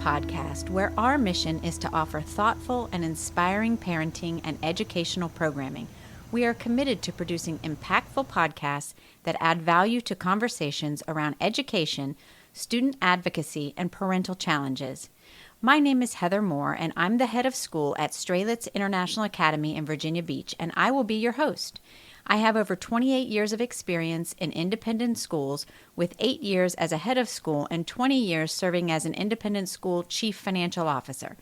podcast where our mission is to offer thoughtful and inspiring parenting and educational programming. We are committed to producing impactful podcasts that add value to conversations around education, student advocacy, and parental challenges. My name is Heather Moore, and I'm the head of school at Strelitz International Academy in Virginia Beach, and I will be your host. I have over 28 years of experience in independent schools, with 8 years as a head of school and 20 years serving as an independent school chief financial officer.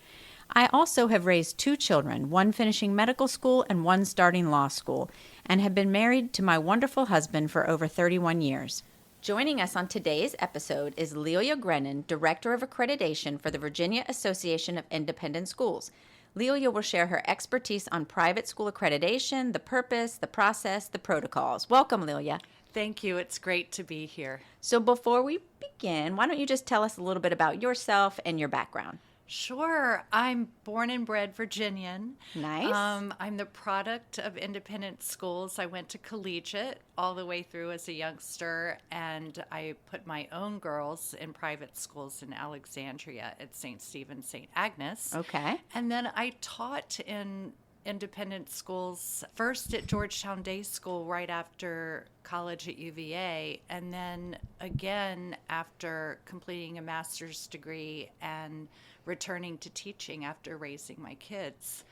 I also have raised 2 children, one finishing medical school and one starting law school, and have been married to my wonderful husband for over 31 years. Joining us on today's episode is Lelia Grennan, Director of Accreditation for the Virginia Association of Independent Schools. Lelia will share her expertise on private school accreditation, the purpose, the process, the protocols. Welcome, Lelia. Thank you. It's great to be here. So before we begin, why don't you just tell us a little bit about yourself and your background? Sure. I'm born and bred Virginian. Nice. I'm the product of independent schools. I went to collegiate all the way through as a youngster, and I put my own girls in private schools in Alexandria at St. Stephen, St. Agnes. Okay. And then I taught in independent schools, first at Georgetown Day School right after college at UVA, and then again after completing a master's degree and returning to teaching after raising my kids.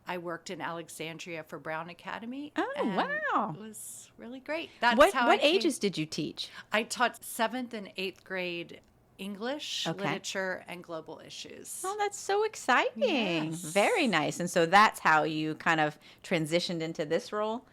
I worked in Alexandria for Brown Academy. Oh, wow. It was really great. That's What ages did you teach? I taught 7th and 8th grade English, Okay. literature, and global issues. Oh, that's so exciting. Yes. Very nice. And so that's how you kind of transitioned into this role?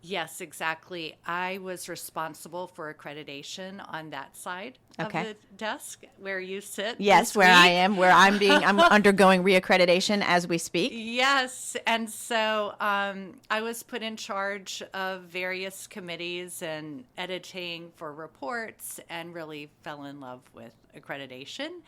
Yes, exactly. I was responsible for accreditation on that side Okay. of the desk where you sit. Yes, this where I week. am, I'm undergoing reaccreditation as we speak. Yes, and so I was put in charge of various committees and editing for reports, and really fell in love with accreditation.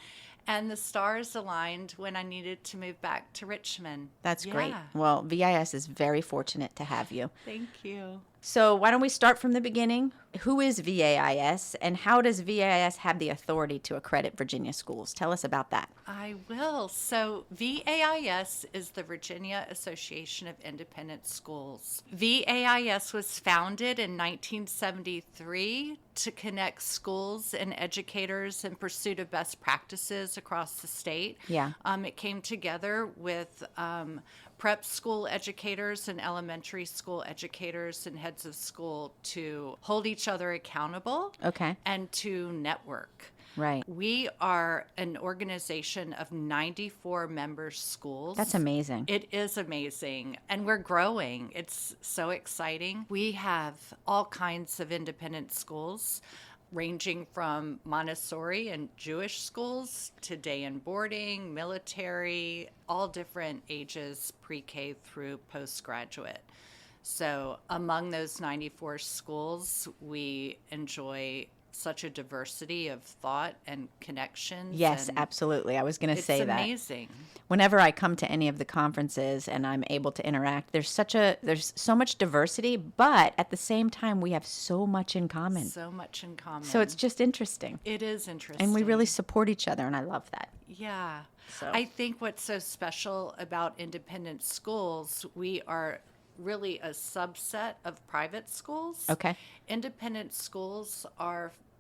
And the stars aligned when I needed to move back to Richmond. That's great. Yeah. Well, VIS is very fortunate to have you. Thank you. So why don't we start from the beginning? Who is VAIS, and how does VAIS have the authority to accredit Virginia schools? Tell us about that. I will. So VAIS is the Virginia Association of Independent Schools. VAIS was founded in 1973 to connect schools and educators in pursuit of best practices across the state. Yeah. It came together with prep school educators and elementary school educators and heads of school to hold each other accountable. Okay. And to network. Right. We are an organization of 94 member schools. That's amazing. It is amazing. And we're growing. It's so exciting. We have all kinds of independent schools, ranging from Montessori and Jewish schools to day and boarding, military, all different ages, pre-K through postgraduate. So among those 94 schools, we enjoy such a diversity of thought and connections. Yes, and absolutely. I was going to say that. It's amazing. Whenever I come to any of the conferences and I'm able to interact, there's so much diversity, but at the same time we have so much in common. So much in common. So it's just interesting. It is interesting. And we really support each other, and I love that. Yeah. So. I think what's so special about independent schools, we are really a subset of private schools. Okay. Independent schools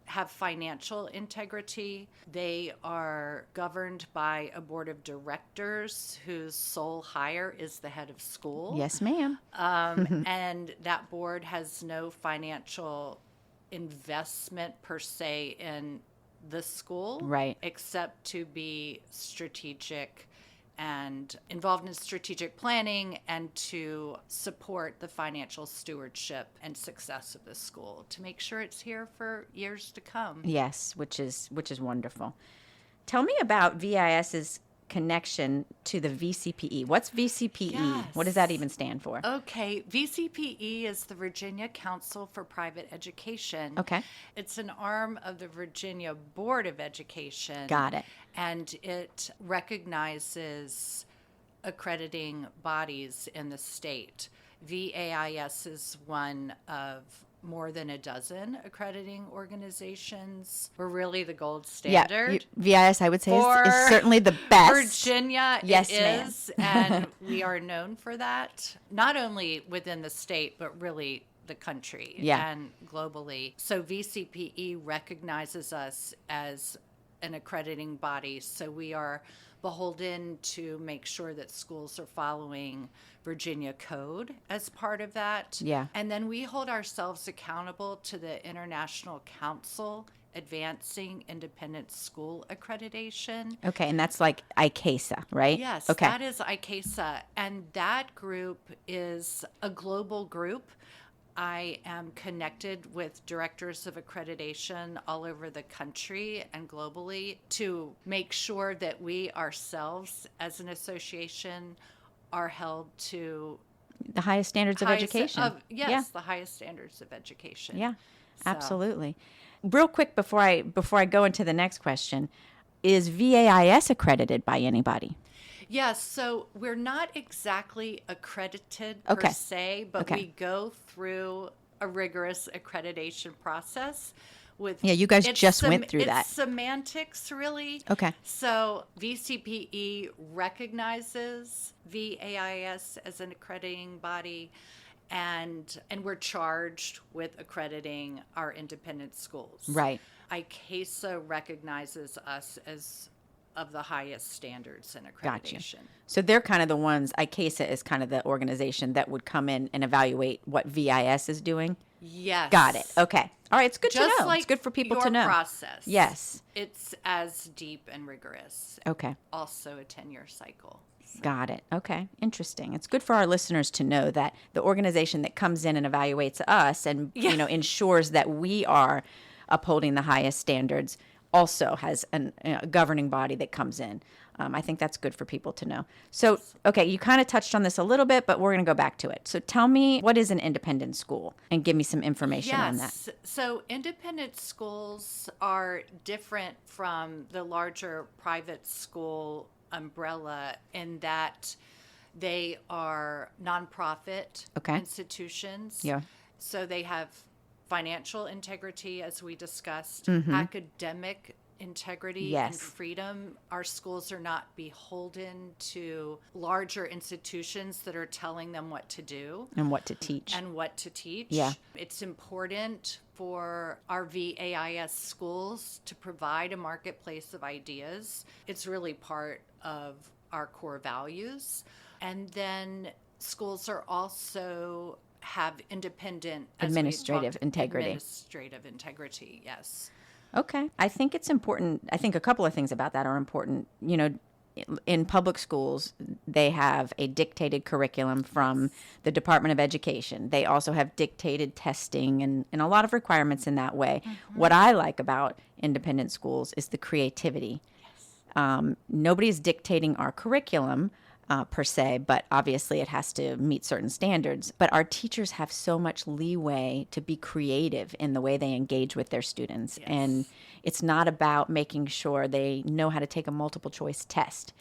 have financial integrity. They are governed by a board of directors whose sole hire is the head of school. Yes, ma'am. And that board has no financial investment per se in the school. Right. Except to be strategic and involved in strategic planning and to support the financial stewardship and success of the school to make sure it's here for years to come. Yes, which is wonderful. Tell me about VIS's connection to the VCPE. What's VCPE? Yes. What does that even stand for? Okay, VCPE is the Virginia Council for Private Education. Okay. It's an arm of the Virginia Board of Education. Got it. And it recognizes accrediting bodies in the state. VAIS is one of more than a dozen accrediting organizations. We're really the gold Yeah, standard. VIS, I would say, For is certainly the best. Virginia, Yes, it ma'am. is, and we are known for that, not only within the state, but really the country Yeah. and globally. So VCPE recognizes us as an accrediting body, so we are beholden to make sure that schools are following Virginia code as part of that. Yeah. And then we hold ourselves accountable to the International Council Advancing Independent School Accreditation. Okay, and that's like ICASA, right? Yes, Okay. that is ICASA. And that group is a global group. I am connected with directors of accreditation all over the country and globally to make sure that we ourselves as an association are held to The highest standards of education. yes, the highest standards of education. Yeah, So- absolutely. Real quick before I go into the next question, is VAIS accredited by anybody? Yes, so we're not exactly accredited Okay. per se, but Okay. we go through a rigorous accreditation process with Yeah, you guys it's just went through it's that. semantics really. Okay. So VCPE recognizes VAIS as an accrediting body, and we're charged with accrediting our independent schools. Right. ICASA recognizes us as of the highest standards in Gotcha. accreditation. So they're kind of the ones, ICASA is kind of the organization that would come in and evaluate what VIS is doing? Yes. Got it. Okay. All right, it's good Just to know. like It's good for people your to know. process. Yes. It's as deep and rigorous. Okay. Also a 10-year cycle. Got it. Okay. Interesting. It's good for our listeners to know that the organization that comes in and evaluates us and ensures that we are upholding the highest standards also has a governing body that comes in. I think that's good for people to know. So, okay, you kind of touched on this a little bit, but we're going to go back to it. So tell me, what is an independent school? And give me some information on that. Yes. So independent schools are different from the larger private school umbrella in that they are nonprofit institutions. Yeah. So they have financial integrity, as we discussed, Mm-hmm. academic integrity and Yes. freedom. Our schools are not beholden to larger institutions that are telling them what to do And what to teach. and what to teach. Yeah. It's important for our VAIS schools to provide a marketplace of ideas. It's really part of our core values. And then schools are also have independent as we Administrative talked, integrity. Administrative integrity, yes. Okay. I think it's important. I think a couple of things about that are important. You know, in public schools, they have a dictated curriculum from the Department of Education. They also have dictated testing and a lot of requirements in that way. Mm-hmm. What I like about independent schools is the creativity. Nobody's dictating our curriculum per se, but obviously it has to meet certain standards. But our teachers have so much leeway to be creative in the way they engage with their students. Yes. And it's not about making sure they know how to take a multiple choice test.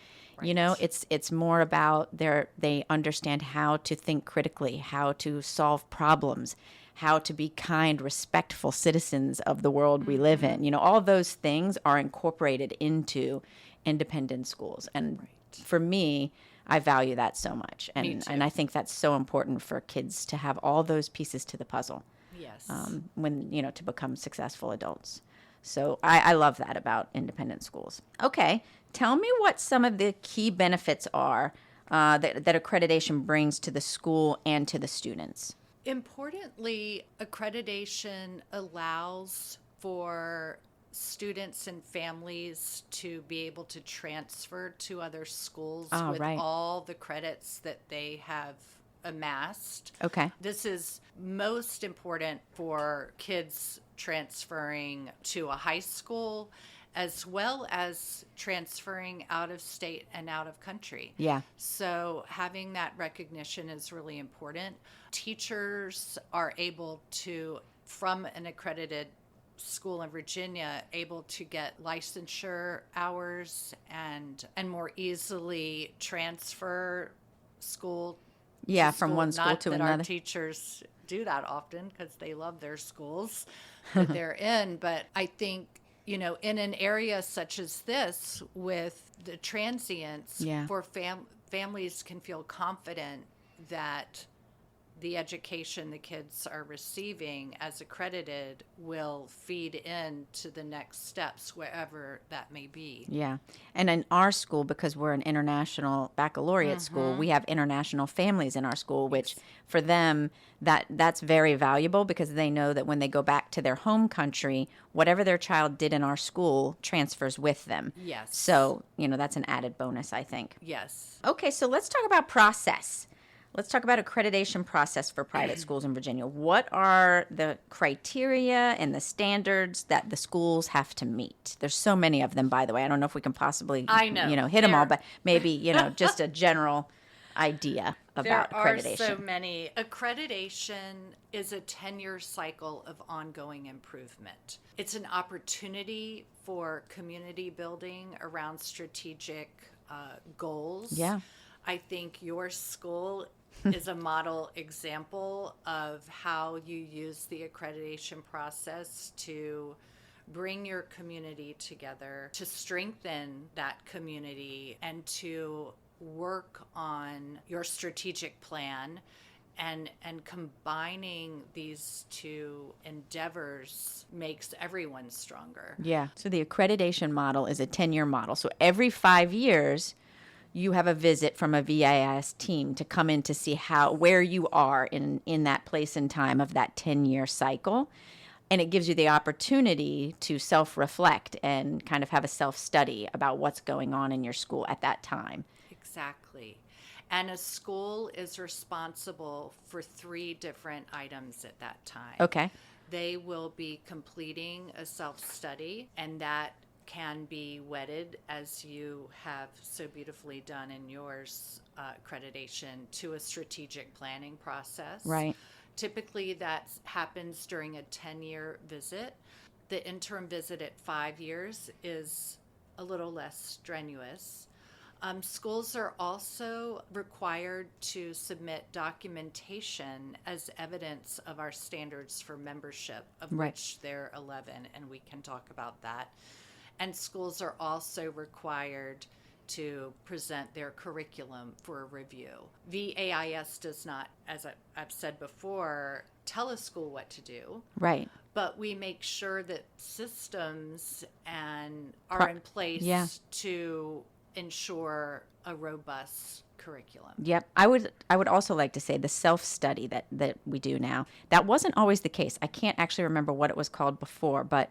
You know, it's more about they understand how to think critically, how to solve problems, how to be kind, respectful citizens of the world we live in. You know, all those things are incorporated into independent schools. And for me, I value that so much. Me And too. and I think that's so important for kids to have all those pieces to the puzzle Yes. when, you know, to become successful adults. So I love that about independent schools. Okay, tell me what some of the key benefits are that accreditation brings to the school and to the students. Importantly, accreditation allows for students and families to be able to transfer to other schools Oh, with right. all the credits that they have amassed. Okay. This is most important for kids transferring to a high school as well as transferring out of state and out of country. Yeah. So having that recognition is really important. Teachers are able to, from an accredited school in Virginia, able to get licensure hours and more easily transfer school Yeah, to from one school Not to that another. our teachers do that often because they love their schools that they're in. But I think, in an area such as this with the transients, for families can feel confident that the education the kids are receiving as accredited will feed into the next steps, wherever that may be. Yeah. And in our school, because we're an international baccalaureate school, we have international families in our school, which for them, that's very valuable because they know that when they go back to their home country, whatever their child did in our school transfers with them. Yes. So, that's an added bonus, I think. Yes. Okay, so let's talk about process. Let's talk about accreditation process for private schools in Virginia. What are the criteria and the standards that the schools have to meet? There's so many of them, by the way. I don't know if we can possibly, hit them all, but maybe, just a general idea about accreditation. There are so many. Accreditation is a 10-year cycle of ongoing improvement. It's an opportunity for community building around strategic goals. Yeah. I think your school is a model example of how you use the accreditation process to bring your community together, to strengthen that community, and to work on your strategic plan. And combining these two endeavors makes everyone stronger. Yeah. So the accreditation model is a 10-year model. So every 5 years, you have a visit from a VIS team to come in to see where you are in that place and time of that 10-year cycle. And it gives you the opportunity to self-reflect and kind of have a self-study about what's going on in your school at that time. Exactly. And a school is responsible for 3 different items at that time. Okay. They will be completing a self-study, and that can be wedded, as you have so beautifully done in yours, accreditation, to a strategic planning process. Right. Typically, that happens during a 10-year visit. The interim visit at 5 years is a little less strenuous. Schools are also required to submit documentation as evidence of our standards for membership, of which there are 11, and we can talk about that. And schools are also required to present their curriculum for review. VAIS does not, as I've said before, tell a school what to do. Right. But we make sure that systems are in place to ensure a robust curriculum. Yep. I would also like to say the self-study that we do now, that wasn't always the case. I can't actually remember what it was called before, but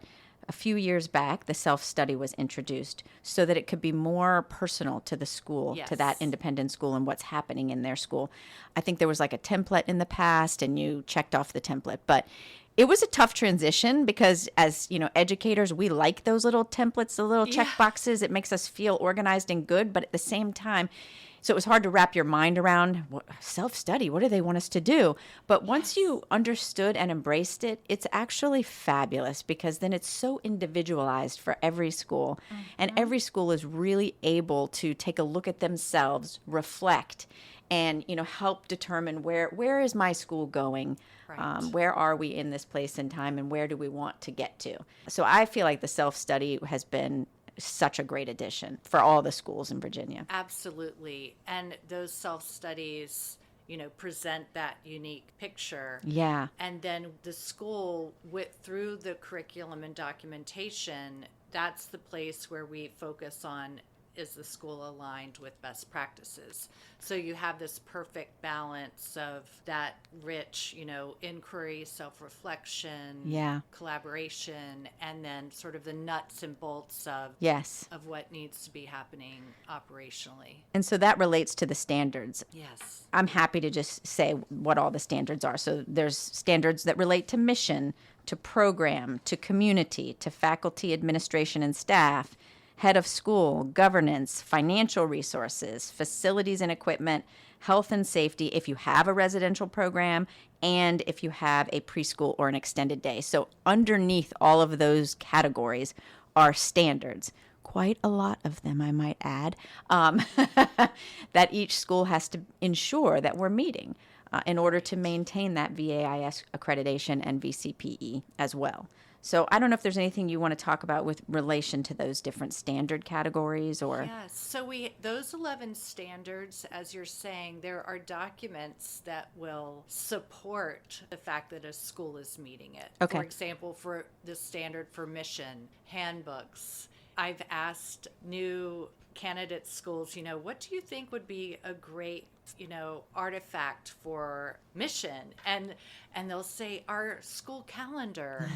a few years back, the self-study was introduced so that it could be more personal to the school, to that independent school and what's happening in their school. I think there was like a template in the past and you checked off the template, but it was a tough transition because as, educators, we like those little templates, the little check boxes. It makes us feel organized and good, but at the same time, so it was hard to wrap your mind around self-study. What do they want us to do? But once you understood and embraced it, it's actually fabulous because then it's so individualized for every school. Mm-hmm. And every school is really able to take a look at themselves, reflect, and help determine where is my school going? Right. Where are we in this place and time, and where do we want to get to? So I feel like the self-study has been such a great addition for all the schools in Virginia. Absolutely. And those self-studies, present that unique picture. Yeah. And then the school, through the curriculum and documentation, that's the place where we focus on, is the school aligned with best practices? So you have this perfect balance of that rich, inquiry, self-reflection, collaboration, and then sort of the nuts and bolts of what needs to be happening operationally. And so that relates to the standards. Yes. I'm happy to just say what all the standards are. So there's standards that relate to mission, to program, to community, to faculty, administration, and staff, head of school, governance, financial resources, facilities and equipment, health and safety, if you have a residential program, and if you have a preschool or an extended day. So underneath all of those categories are standards. Quite a lot of them, I might add, that each school has to ensure that we're meeting. in order to maintain that VAIS accreditation and VCPE as well. So I don't know if there's anything you want to talk about with relation to those different standard categories or... Yes, so those 11 standards, as you're saying, there are documents that will support the fact that a school is meeting it. Okay. For example, for the standard for mission, handbooks, I've asked new candidate schools, what do you think would be a great artifact for mission? And they'll say our school calendar,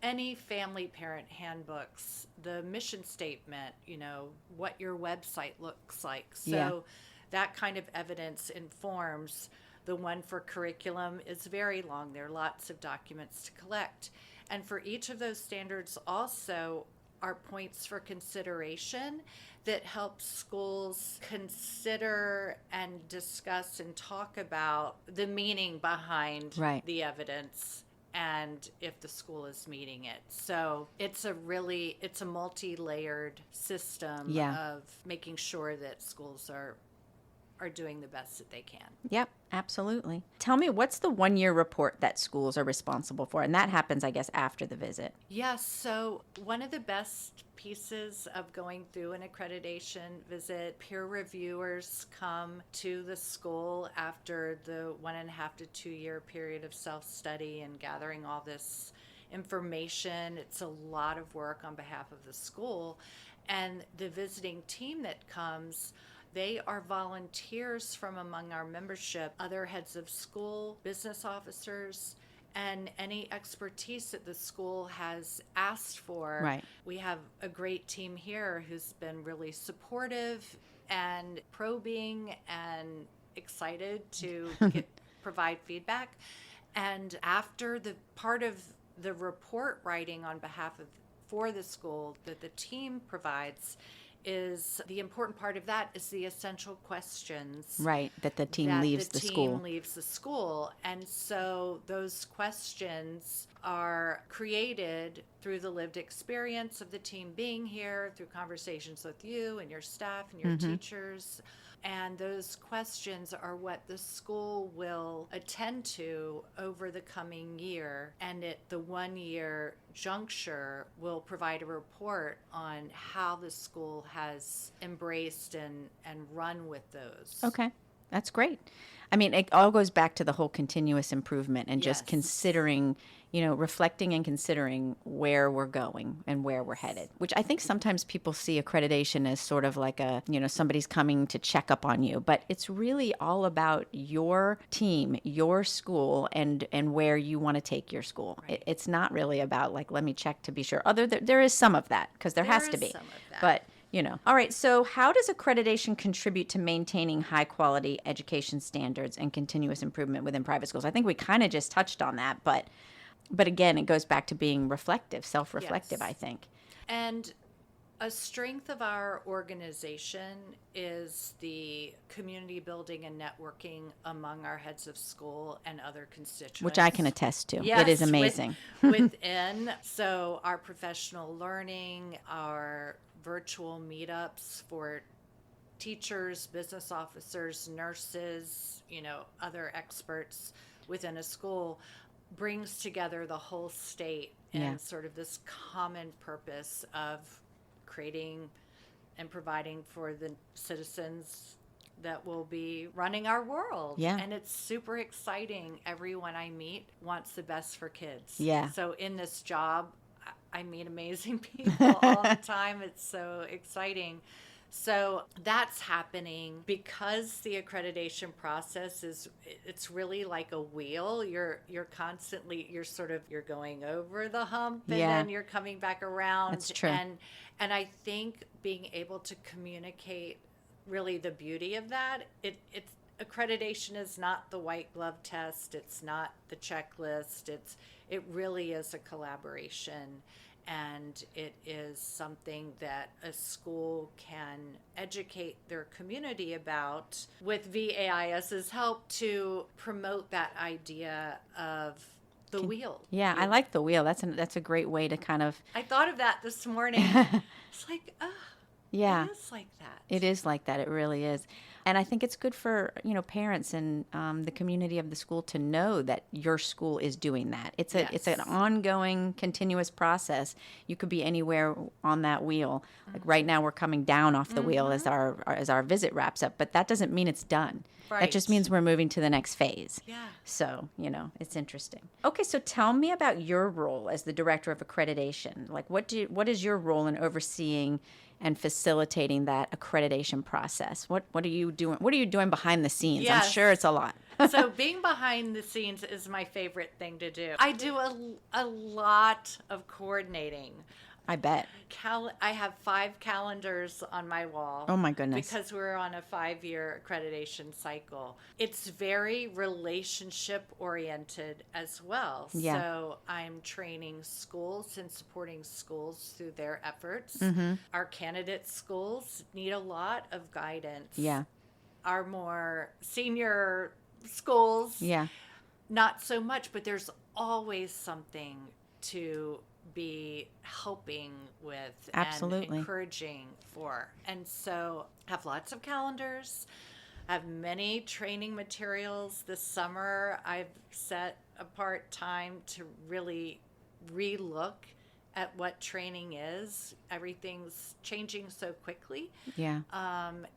any family parent handbooks, the mission statement, what your website looks like. So that kind of evidence informs. The one for curriculum is very long. There are lots of documents to collect. And for each of those standards also are points for consideration that help schools consider and discuss and talk about the meaning behind the evidence and if the school is meeting it. So it's a multi-layered system of making sure that schools are doing the best that they can. Yep, absolutely. Tell me, what's the 1-year report that schools are responsible for? And that happens, I guess, after the visit. Yes, so one of the best pieces of going through an accreditation visit, peer reviewers come to the school after the 1.5 to 2 year period of self-study and gathering all this information. It's a lot of work on behalf of the school. And the visiting team that comes, they are volunteers from among our membership, other heads of school, business officers, and any expertise that the school has asked for. Right. We have a great team here who's been really supportive and probing and excited to provide feedback. And after the part of the report writing on behalf of for the school that the team provides, is the important part of that is the essential questions. Right, that the team leaves the school. The team leaves the school. And so those questions are created through the lived experience of the team being here, through conversations with you and your staff and your teachers. And those questions are what the school will attend to over the coming year. And at the 1 year juncture, will provide a report on how the school has embraced and run with those. Okay, that's great. I mean, it all goes back to the whole continuous improvement and just considering, reflecting and considering where we're going and where we're headed, which I think sometimes people see accreditation as sort of like somebody's coming to check up on you, but it's really all about your team, your school, and where you want to take your school. Right. It's not really about let me check to be sure. There is some of that because there has to be, some of that. But all right. So how does accreditation contribute to maintaining high quality education standards and continuous improvement within private schools? I think we kind of just touched on that, but again, it goes back to being reflective, self-reflective, I think. And a strength of our organization is the community building and networking among our heads of school and other constituents. Which I can attest to. Yes, it is amazing. Within. So our professional learning, our virtual meetups for teachers, business officers, nurses, other experts within a school brings together the whole state in sort of this common purpose of creating and providing for the citizens that will be running our world. Yeah. And it's super exciting. Everyone I meet wants the best for kids. Yeah. So in this job, I meet amazing people all the time. It's so exciting. So that's happening because the accreditation process it's really like a wheel. You're constantly, you're going over the hump and then you're coming back around. That's true. And I think being able to communicate really the beauty of that, it's accreditation is not the white glove test. It's not the checklist. It really is a collaboration. And it is something that a school can educate their community about with VAIS's help to promote that idea of the wheel. Yeah, I like the wheel. That's a great way to kind of... I thought of that this morning. It's like, yeah, it is like that. It is like that. It really is. And I think it's good for, parents and the community of the school to know that your school is doing that. It's an Yes. ongoing, continuous process. You could be anywhere on that wheel. Like right now, we're coming down off the wheel as our visit wraps up, but that doesn't mean it's done. That just Right. means we're moving to the next phase. Yeah. So, it's interesting. Okay, so tell me about your role as the director of accreditation. Like, what is your role in overseeing and facilitating that accreditation process? What are you doing? What are you doing behind the scenes? I'm Yes. sure it's a lot. So being behind the scenes is my favorite thing to do. I do a lot of coordinating. I bet. I have 5 calendars on my wall. Oh my goodness. Because we're on a 5-year accreditation cycle. It's very relationship oriented as well. Yeah. So I'm training schools and supporting schools through their efforts. Our candidate schools need a lot of guidance. Yeah. Our more senior schools, Yeah. not so much, but there's always something to be helping with Absolutely. and encouraging for. And so I have lots of calendars. I have many training materials. This summer I've set apart time to really relook at what training is. Everything's changing so quickly. Yeah.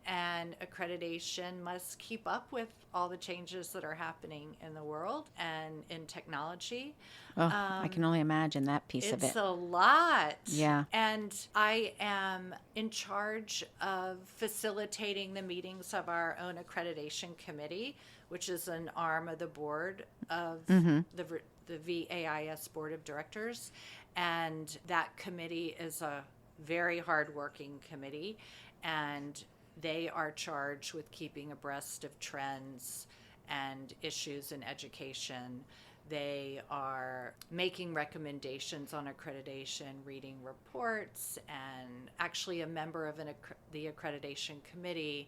And accreditation must keep up with all the changes that are happening in the world and in technology. Oh, I can only imagine that piece of it. It's a lot. Yeah. And I am in charge of facilitating the meetings of our own accreditation committee, which is an arm of the board of the VAIS Board of Directors. And that committee is a very hardworking committee, and they are charged with keeping abreast of trends and issues in education. They are making recommendations on accreditation, reading reports, and actually a member of the accreditation committee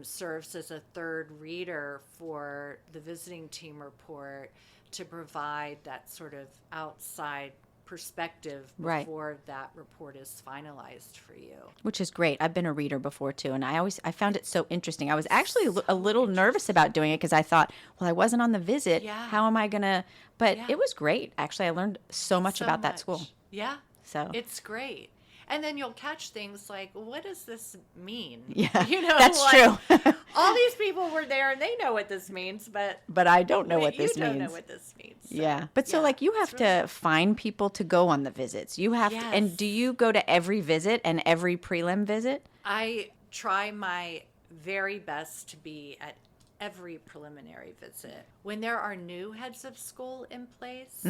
serves as a third reader for the visiting team report to provide that sort of outside perspective Right. before that report is finalized for you. Which is great. I've been a reader before too, and I found it so interesting. I was actually a little nervous about doing it because I thought, well, I wasn't on the visit. Yeah. How am I gonna? But Yeah. it was great. Actually, I learned so much So about that much. school. Yeah. So It's great. And then you'll catch things like, what does this mean? yeah, that's like, true. all these people were there and they know what this means, but But I don't know what this you don't means. know what this means. So, Yeah. But so yeah, like you have it's really- to find people to go on the visits. You have to, and Yes. do you go to every visit and every prelim visit? I try my very best to be at every preliminary visit. When there are new heads of school in place,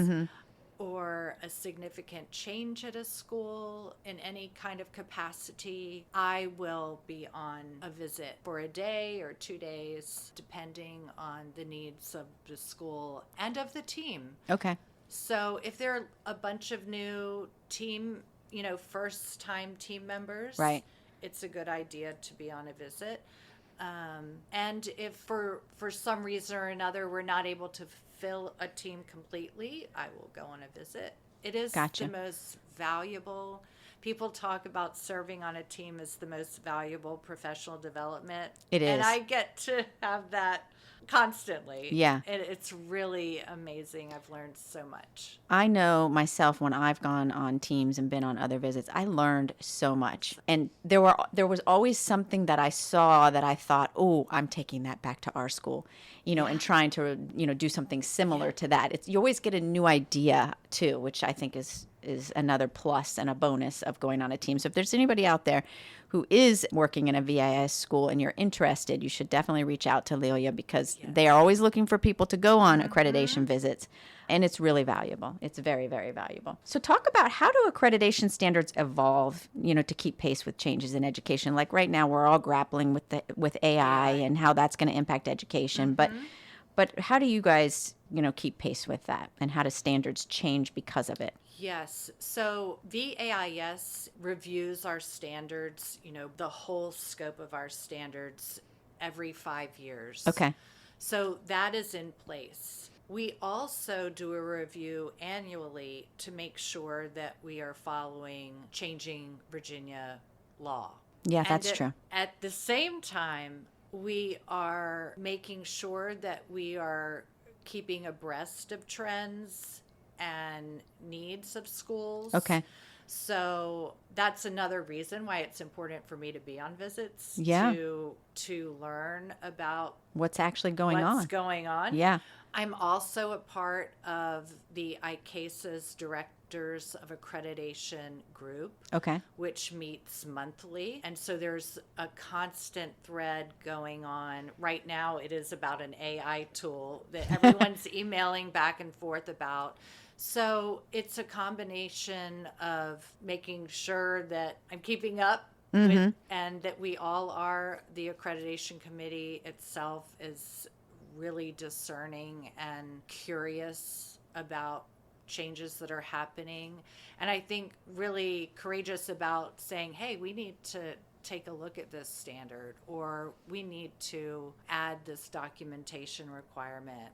or a significant change at a school in any kind of capacity, I will be on a visit for a day or 2 days, depending on the needs of the school and of the team. Okay. So if there are a bunch of new team, first time team members, Right. it's a good idea to be on a visit. And if for some reason or another we're not able to fill a team completely, I will go on a visit. It is Gotcha. the most valuable. People talk about serving on a team as the most valuable professional development. It And is. I get to have that constantly. Yeah. It's really amazing. I've learned so much. I know myself when I've gone on teams and been on other visits, I learned so much. And there was always something that I saw that I thought, oh, I'm taking that back to our school, and trying to, do something similar to that. You always get a new idea too, which I think is another plus and a bonus of going on a team. So if there's anybody out there who is working in a VIS school and you're interested, you should definitely reach out to Lelia because they are always looking for people to go on accreditation visits. And it's really valuable. It's very, very valuable. So talk about how do accreditation standards evolve, to keep pace with changes in education. Like right now, we're all grappling with AI and how that's going to impact education. But how do you guys, keep pace with that? And how do standards change because of it? Yes. So VAIS reviews our standards, the whole scope of our standards every 5 years. Okay. So that is in place. We also do a review annually to make sure that we are following changing Virginia law. Yeah, that's And true. At the same time, we are making sure that we are keeping abreast of trends and needs of schools. Okay. So that's another reason why it's important for me to be on visits. Yeah. To learn about What's actually going what's on? going on. Yeah. I'm also a part of the ICASA's Directors of Accreditation group, Okay. which meets monthly. And so there's a constant thread going on. Right now, it is about an AI tool that everyone's emailing back and forth about. So it's a combination of making sure that I'm keeping up with, and that we all are. The accreditation committee itself is really discerning and curious about changes that are happening. And I think really courageous about saying, hey, we need to take a look at this standard, or we need to add this documentation requirement.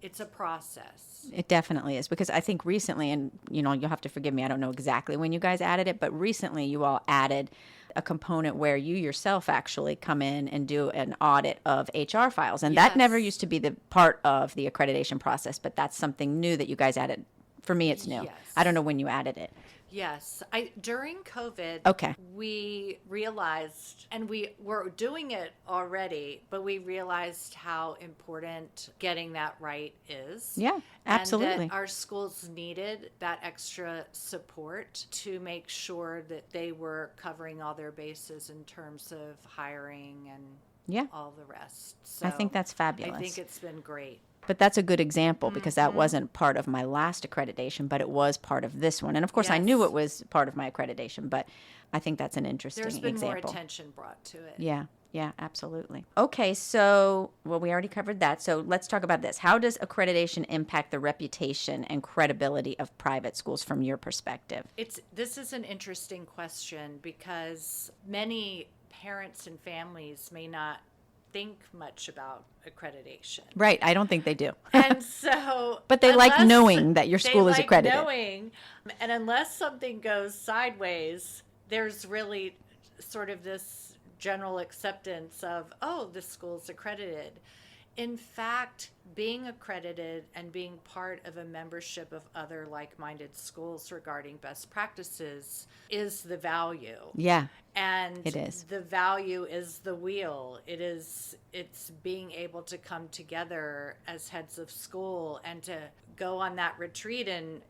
It's a process. It definitely is, because I think recently, and you'll have to forgive me, I don't know exactly when you guys added it, but recently you all added a component where you yourself actually come in and do an audit of HR files. And that never used to be the part of the accreditation process, but that's something new that you guys added. For me, it's new. Yes. I don't know when you added it. Yes. During COVID, Okay. we realized, and we were doing it already, but we realized how important getting that right is. Yeah, absolutely. And that our schools needed that extra support to make sure that they were covering all their bases in terms of hiring and all the rest. So I think that's fabulous. I think it's been great. But that's a good example, because that wasn't part of my last accreditation, but it was part of this one. And of course, I knew it was part of my accreditation, but I think that's an interesting There's been example. more attention brought to it. Yeah, absolutely. Okay, so, we already covered that. So let's talk about this. How does accreditation impact the reputation and credibility of private schools from your perspective? This is an interesting question, because many parents and families may not think much about accreditation. Right, I don't think they do. And so but they like knowing that your school is accredited. Knowing, and unless something goes sideways, there's really sort of this general acceptance of, oh, this school's accredited. In fact, being accredited and being part of a membership of other like-minded schools regarding best practices is the value. Yeah. And it is. The value is the wheel. It's being able to come together as heads of school and to go on that retreat in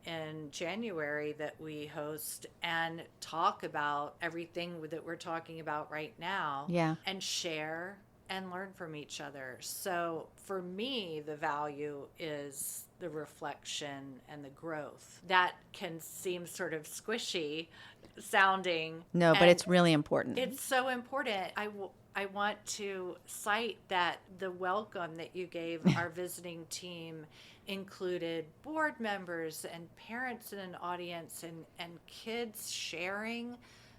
January that we host and talk about everything that we're talking about right now. Yeah. And share and learn from each other. So for me, the value is the reflection and the growth. That can seem sort of squishy sounding. No, but it's really important. It's so important. I want to cite that the welcome that you gave our visiting team included board members and parents in an audience and kids sharing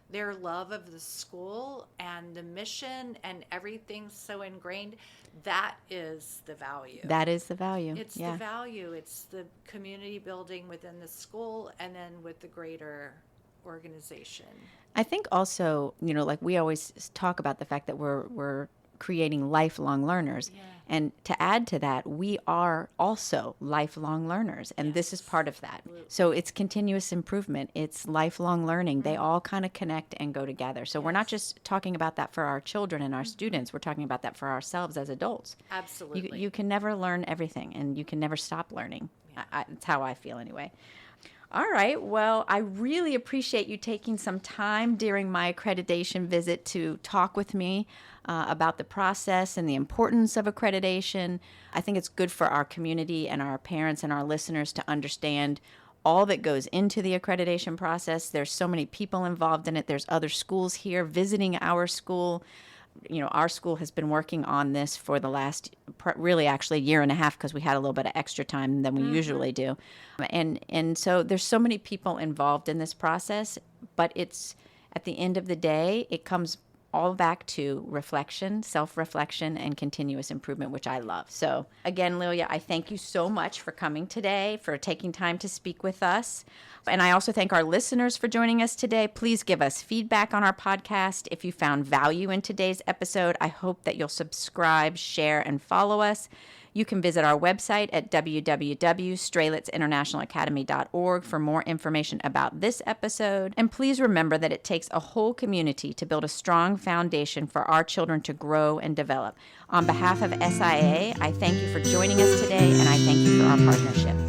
their love of the school and the mission, and everything's so ingrained. That is the value. That is the value. It's the value. It's the community building within the school and then with the greater organization. I think also, like we always talk about the fact that we're creating lifelong learners. Yeah. And to add to that, we are also lifelong learners. And this is part of that. Absolutely. So it's continuous improvement. It's lifelong learning. They all kind of connect and go together. So we're not just talking about that for our children and our students. We're talking about that for ourselves as adults. Absolutely. You can never learn everything, and you can never stop learning. Yeah. That's how I feel anyway. All right. Well, I really appreciate you taking some time during my accreditation visit to talk with me about the process and the importance of accreditation. I think it's good for our community and our parents and our listeners to understand all that goes into the accreditation process. There's so many people involved in it. There's other schools here visiting our school. Our school has been working on this for the last, really actually a year and a half, because we had a little bit of extra time than we usually do. And so there's so many people involved in this process, but it's, at the end of the day, it comes all back to reflection, self-reflection, and continuous improvement, which I love. So again, Lilia, I thank you so much for coming today, for taking time to speak with us. And I also thank our listeners for joining us today. Please give us feedback on our podcast. If you found value in today's episode, I hope that you'll subscribe, share, and follow us. You can visit our website at www.stralitzinternationalacademy.org for more information about this episode. And please remember that it takes a whole community to build a strong foundation for our children to grow and develop. On behalf of SIA, I thank you for joining us today, and I thank you for our partnership.